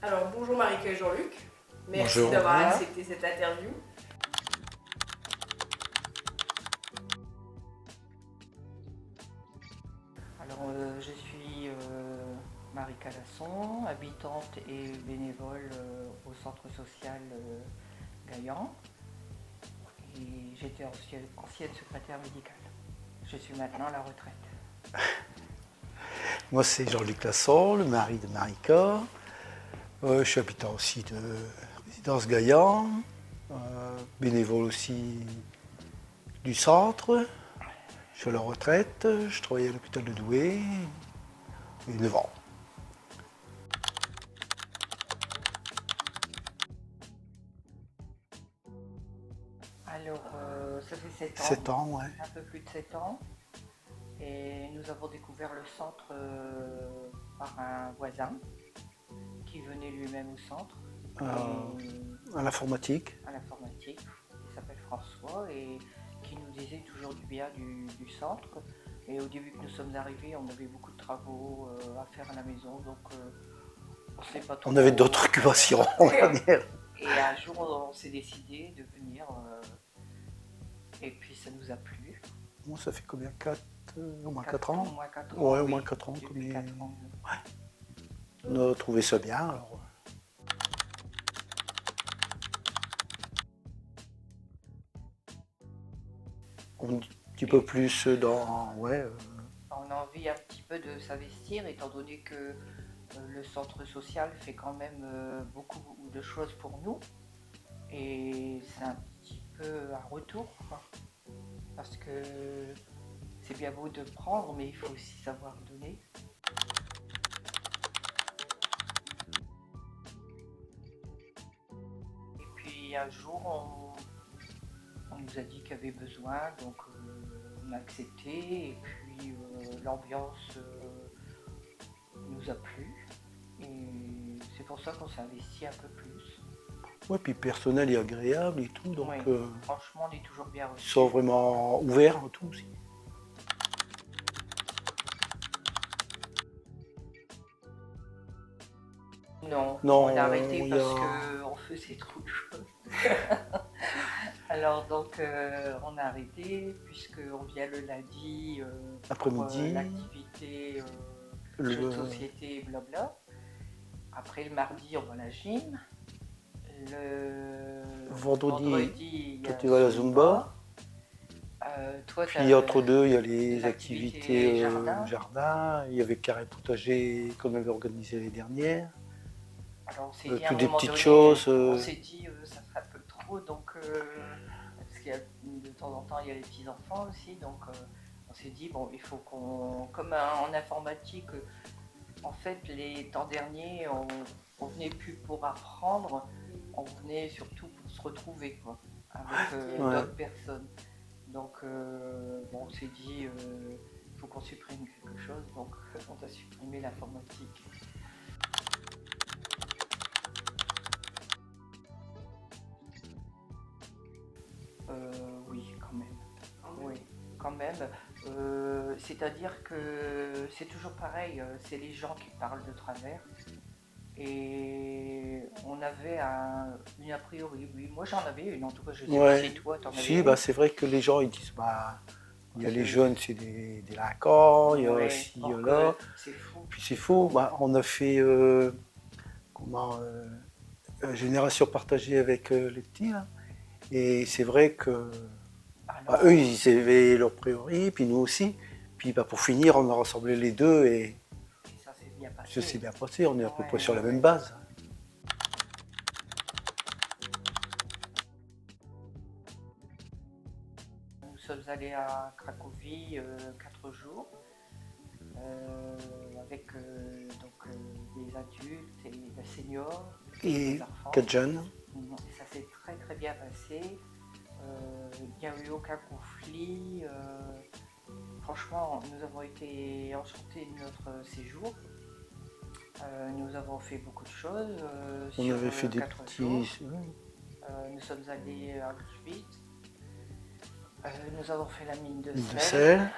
Alors bonjour Marika et Jean-Luc, merci Bonjour. d'avoir accepté cette interview. Alors, je suis Marika Lasson, habitante et bénévole au centre social Gaillan. Et j'étais ancienne secrétaire médicale. Je suis maintenant à la retraite. Moi, c'est Jean-Luc Lasson, le mari de Marika. Je suis habitant aussi de résidence Gaillan, bénévole aussi du centre. Je suis à la retraite, je travaille à l'hôpital de Douai, il y a 9 ans. Alors, ça fait 7 ans, 7 ans, ouais. un peu plus de 7 ans. Et nous avons découvert le centre par un voisin qui venait lui-même au centre. À l'informatique. À l'informatique, il s'appelle François et qui nous disait toujours du bien du centre. Et au début que nous sommes arrivés, on avait beaucoup de travaux à faire à la maison, donc on sait pas trop. On avait d'autres occupations, on va dire. Et un jour, on s'est décidé de venir, et puis ça nous a plu. Moi, ça fait combien? Au moins 4 ans? Au moins 4 ans. Ouais, au oui, moins 4 ans. depuis 4 ans. Ouais. On a trouvé ça bien, alors. Un petit peu plus dans... Ouais, On a envie un petit peu de s'investir, étant donné que le centre social fait quand même beaucoup de choses pour nous. Et c'est un petit peu un retour, quoi. Parce que c'est bien beau de prendre, mais il faut aussi savoir donner. Et puis un jour, on nous a dit qu'il y avait besoin, donc on a accepté. Et puis l'ambiance nous a plu. Et c'est pour ça qu'on s'est investi un peu plus. ouais, puis personnel et agréable et tout, donc Oui, franchement, on est toujours bien ils reçus. sont vraiment ouverts à tout aussi. Non, Non, on a arrêté il y parce a- qu'on faisait trop de choses. Alors donc on a arrêté puisqu'on vient le lundi pour Après-midi. l'activité Le- jeux de société et blabla. Après le mardi on va à la gym. Le Vendredi, il y toi a tu vas à la Zumba. Toi, Puis entre deux, il y a les activités activités jardin. jardin. Il y avait carré potager qu'on avait organisé les dernières. Alors on s'est dit à un Toutes des moment petites donné, choses. on s'est dit ça serait un peu trop, donc parce qu'il y a de temps en temps il y a les petits enfants aussi, donc on s'est dit bon il faut qu'on, comme en informatique, en fait les temps derniers on venait plus pour apprendre, on venait surtout pour se retrouver quoi, avec Ouais. d'autres personnes. Donc bon, on s'est dit il faut qu'on supprime quelque chose, donc on a supprimé l'informatique. Oui, quand même. Oui, quand même. C'est-à-dire que c'est toujours pareil, c'est les gens qui parlent de travers. Et on avait une a priori, oui. Moi j'en avais une, en tout cas je sais pas si toi t'en avais Si, une. bah, c'est vrai que les gens ils disent il y a les jeunes, c'est des délinquants, il y a Ouais, aussi, il y a or là. que c'est fou. Puis c'est faux. Bah, on a fait génération partagée avec les petits. Là. Et c'est vrai que Alors, eux, ils avaient leur priori, puis nous aussi. Puis pour finir, on a rassemblé les deux et et ça s'est bien passé. ça s'est bien passé. On est à peu près Ouais, sur la ouais. même base. Nous sommes allés à Cracovie 4 jours avec des adultes et des seniors Et des enfants. 4 jeunes. Ça s'est très très bien passé. Il n'y a eu aucun conflit. Franchement, nous avons été enchantés de notre séjour. Nous avons fait beaucoup de choses. On sur avait fait des 4 petits. jours. Nous sommes allés à Auschwitz. Nous avons fait la mine de sel.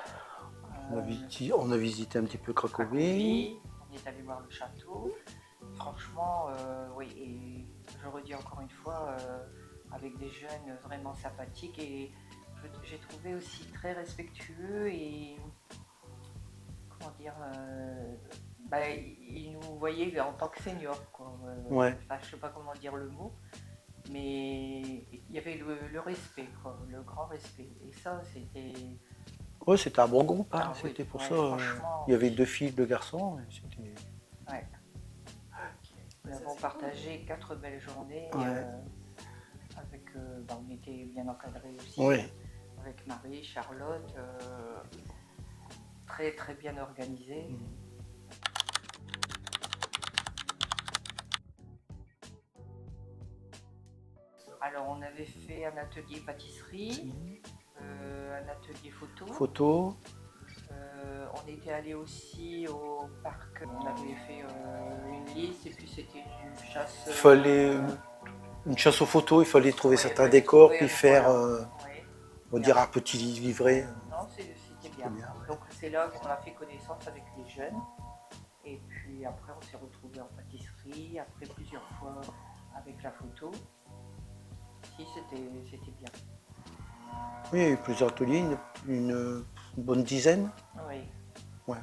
On a visité un petit peu Cracovie. On est allé voir le château. franchement, oui, et je redis encore une fois, avec des jeunes vraiment sympathiques et j'ai trouvé aussi très respectueux et comment dire, bah, ils nous voyaient en tant que seniors, quoi. Ouais. Enfin, je sais pas comment dire le mot, mais il y avait le respect, quoi, le grand respect. Et ça, c'était. Ouais, c'était un bon groupe, hein. Ah oui, C'était pour ouais, ça. franchement, Il y avait 2 filles, 2 garçons. Et c'était... ouais. Nous Ça, avons c'est partagé 4 belles journées. Ouais. Avec, bah, on était bien encadrés aussi. Ouais. Avec Marie, Charlotte, très très bien organisés. Alors, on avait fait un atelier pâtisserie, un atelier photo. Photo. On était allé aussi au parc. On avait fait une liste et puis c'était une chasse. Fallait une chasse aux photos, il fallait trouver ouais, certains fallait décors, trouver, puis faire, voilà. Ouais. on va dire, un petit livret. Non, c'était bien. bien, ouais. Donc c'est là qu'on a fait connaissance avec les jeunes. Et puis après, on s'est retrouvés en pâtisserie, après plusieurs fois avec la photo. Si, c'était bien. Oui, il y a eu plusieurs ateliers, une bonne dizaine. Oui. Ouais.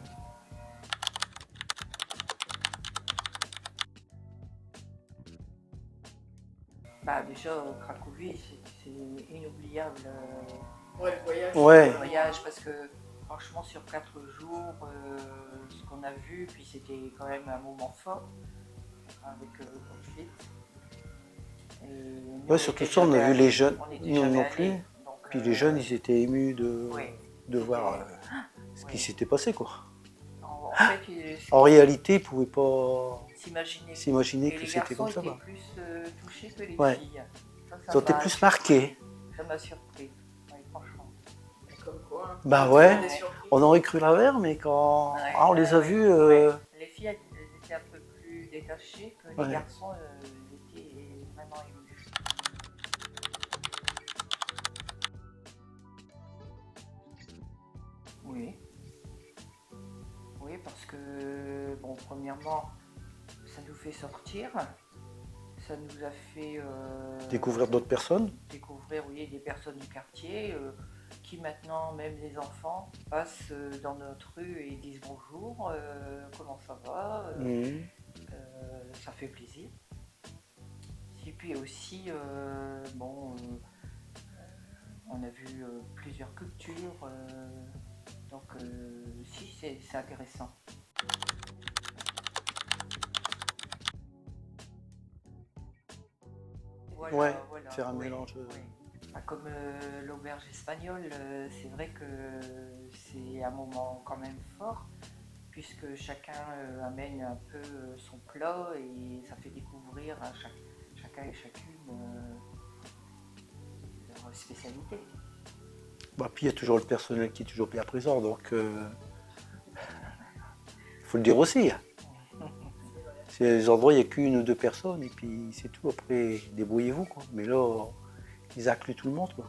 Bah déjà, Cracovie, c'est inoubliable. Ouais, le voyage. Ouais. Le voyage parce que franchement sur 4 jours, ce qu'on a vu, puis c'était quand même un moment fort avec comme je dis. Ouais, surtout ça, on a vu les jeunes, nous non plus. Donc, Puis les jeunes, ils étaient émus ouais, de voir ce qui s'était passé, quoi. En fait, En réalité, ils ne pouvaient pas s'imaginer que c'était comme ça. Les garçons étaient plus touchés que les Ouais. filles. Ils ont été plus marqués. Ça m'a surpris, ouais, franchement. Comme quoi. Hein. Bah Tout le ouais, monde est surpris. on aurait cru l'inverse, mais quand Ouais, on les a vus... ouais. Les filles elles étaient un peu plus détachées que les Ouais. garçons étaient vraiment émus. Oui. Oui, parce que, bon, premièrement, ça nous fait sortir. Ça nous a fait découvrir d'autres personnes. découvrir, oui, des personnes du quartier qui maintenant, même les enfants, passent dans notre rue et disent bonjour, comment ça va, ça fait plaisir. Et puis aussi, bon, on a vu plusieurs cultures, donc si, c'est intéressant. Ouais, faire un mélange. Ouais. Comme l'auberge espagnole, c'est vrai que c'est un moment quand même fort, puisque chacun amène un peu son plat et ça fait découvrir à chacun et chacune leur spécialité. Bah, puis il y a toujours le personnel qui est toujours bien présent, donc faut le dire aussi. C'est des endroits, il n'y a qu'une ou deux personnes, et puis c'est tout. Après, débrouillez-vous, quoi. Mais là, ils incluent tout le monde, quoi.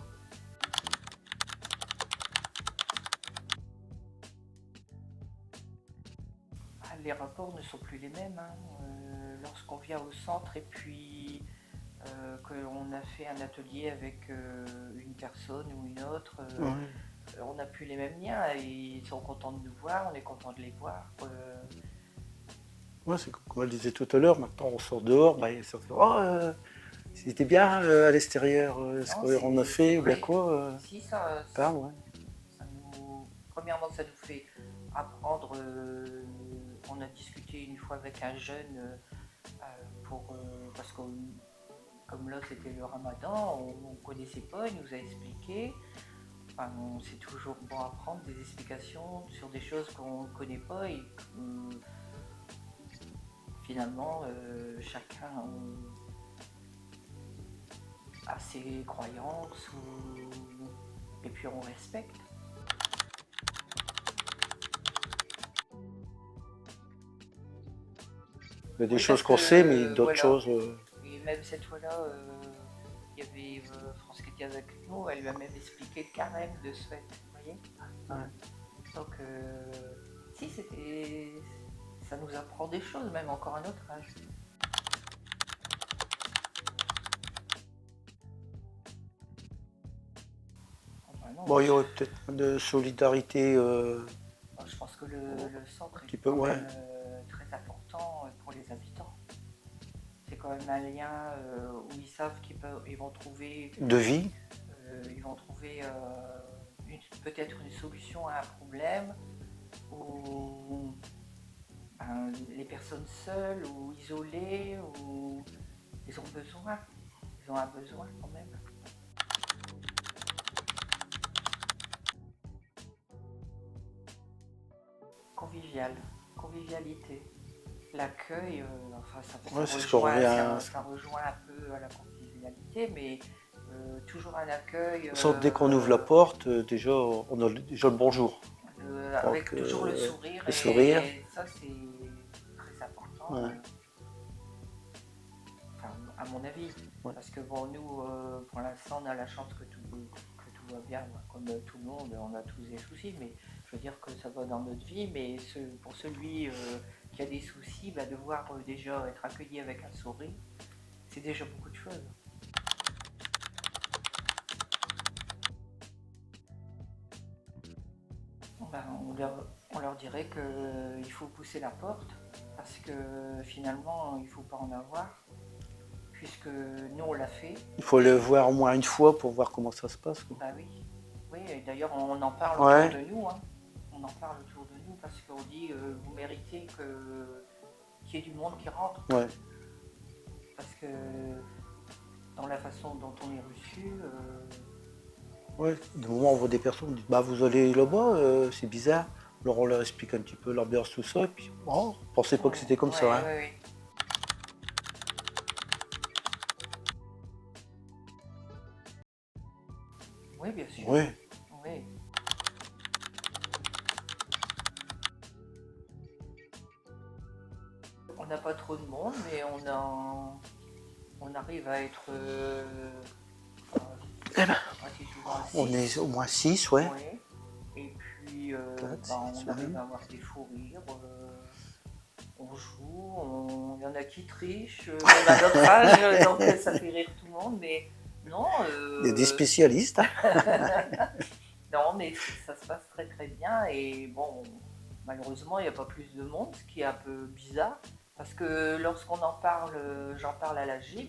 Les rapports ne sont plus les mêmes. Hein. Lorsqu'on vient au centre et puis qu'on a fait un atelier avec une personne ou une autre, on n'a plus les mêmes liens. Et ils sont contents de nous voir, on est content de les voir. Ouais, c'est comme elle disait tout à l'heure, maintenant on sort dehors, bah, ils sortent, c'était bien à l'extérieur, ce qu'on a fait, ou bien quoi. Si, ça premièrement, ça nous fait apprendre. On a discuté une fois avec un jeune parce que comme là c'était le ramadan, on ne connaissait pas, il nous a expliqué. Enfin, c'est toujours bon à prendre des explications sur des choses qu'on ne connaît pas et finalement chacun a ses croyances et puis on respecte. Il y a des choses qu'on sait, mais d'autres choses... Et même cette fois-là, il y avait France qui était avec nous, elle lui a même expliqué le carême de ce fait, vous voyez. Ouais. Donc, si, c'était ça nous apprend des choses, même encore à notre âge. Enfin, non, Bon, il y aurait peut-être de solidarité. je pense que le centre petit est peu, quand ouais. même très important pour les habitants. C'est quand même un lien où ils savent ils vont trouver, De vie. Peut-être une solution à un problème, ou ben, les personnes seules ou isolées, ou ils ont besoin. Ils ont un besoin quand même. Convivialité. L'accueil, enfin Ouais, c'est ce qu'on revient. ça rejoint un peu à la convivialité, mais toujours un accueil Dès qu'on ouvre la porte, déjà, on a déjà le bonjour. avec Donc, toujours le sourire, le sourire. et ça c'est très important, Ouais. enfin, à mon avis, Ouais. parce que bon, nous, pour l'instant, on a la chance que tout va bien, comme tout le monde, on a tous des soucis, mais je veux dire que ça va dans notre vie, mais pour celui qui a des soucis, bah, de voir déjà être accueilli avec un sourire, c'est déjà beaucoup de choses. Ben, on leur dirait qu'il faut pousser la porte, parce que finalement, il ne faut pas en avoir, puisque nous, on l'a fait. Il faut le voir au moins une fois pour voir comment ça se passe, quoi. Bah oui, oui, et d'ailleurs on en parle Ouais. autour de nous, hein. On en parle autour de nous parce qu'on dit vous méritez qu'il y ait du monde qui rentre. Ouais. Parce que dans la façon dont on est reçu, Ouais. Du moment où on voit des personnes, on dit bah vous allez là-bas, c'est bizarre. Alors on leur explique un petit peu l'ambiance, tout ça, et puis oh, on pensait pas que c'était comme ça. Hein. ouais. Oui, bien sûr. Oui. Oui. On n'a pas trop de monde, mais on arrive à être assez souvent à On 6. est au moins 6, ouais. Ouais. Et puis Quatre, six, on arrive ouais. à avoir des fous rires, on joue, il y en a qui trichent, même à notre âge, donc ça fait rire tout le monde, mais non. Il y a des spécialistes. Hein. Non, mais ça se passe très très bien, et bon, malheureusement il n'y a pas plus de monde, ce qui est un peu bizarre, parce que lorsqu'on en parle, j'en parle à la gym.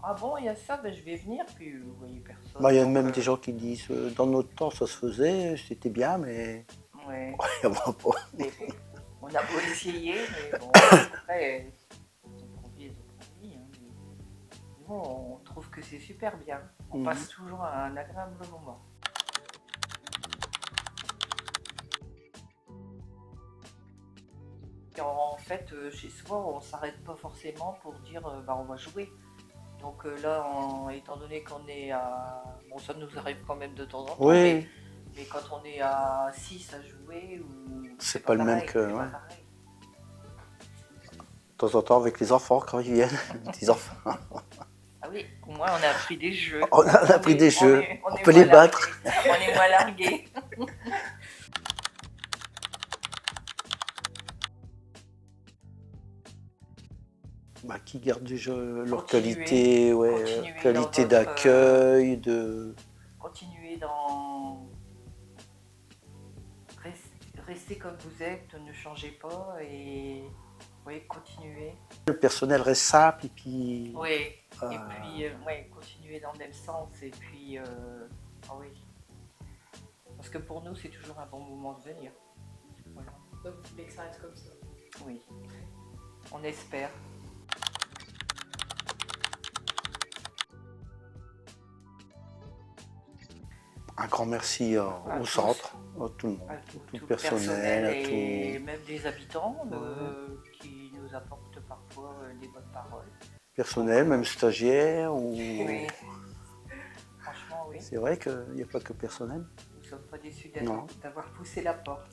Ah bon, il y a ça, ben, je vais venir, puis vous voyez personne. Bah, il y a donc, même des gens qui disent dans notre temps ça se faisait, c'était bien, mais ouais. il n'y en a pas. Mais bon, on a beau essayer, mais bon, après, ils ont promis, hein, mais nous, on trouve que c'est super bien. On passe toujours un agréable moment. Et en fait, chez soi, on ne s'arrête pas forcément pour dire bah, on va jouer. Donc là, étant donné qu'on est à... Bon, ça nous arrive quand même de temps en temps, Oui. mais quand on est à 6 à jouer, C'est pas le même que. c'est Ouais. pas pareil. De temps en temps avec les enfants quand ils viennent, les petits enfants. Ah oui, au moins on a appris des jeux. On a appris des jeux, on peut les moins battre. largués. On est moins largués. Bah, qui gardent déjà leur Continuer, qualité, ouais, continuer qualité dans votre, d'accueil, de. Continuez dans... Restez comme vous êtes, ne changez pas, et oui, continuez. Le personnel reste simple et puis. Oui, et puis ouais, continuez dans le même sens, et puis ah oui. Parce que pour nous, c'est toujours un bon moment de venir. Voilà. Donc vous voulez que ça reste comme ça? Oui, on espère. Un grand merci À au tous. centre, à tout le monde, À tout tout le personnel, à et tout même des habitants Ouais. qui nous apportent parfois des bonnes paroles. personnel, même stagiaire. Ou... Oui. Franchement, oui. C'est vrai qu'il n'y a pas que personnel. Nous ne sommes pas déçus Non. d'avoir poussé la porte.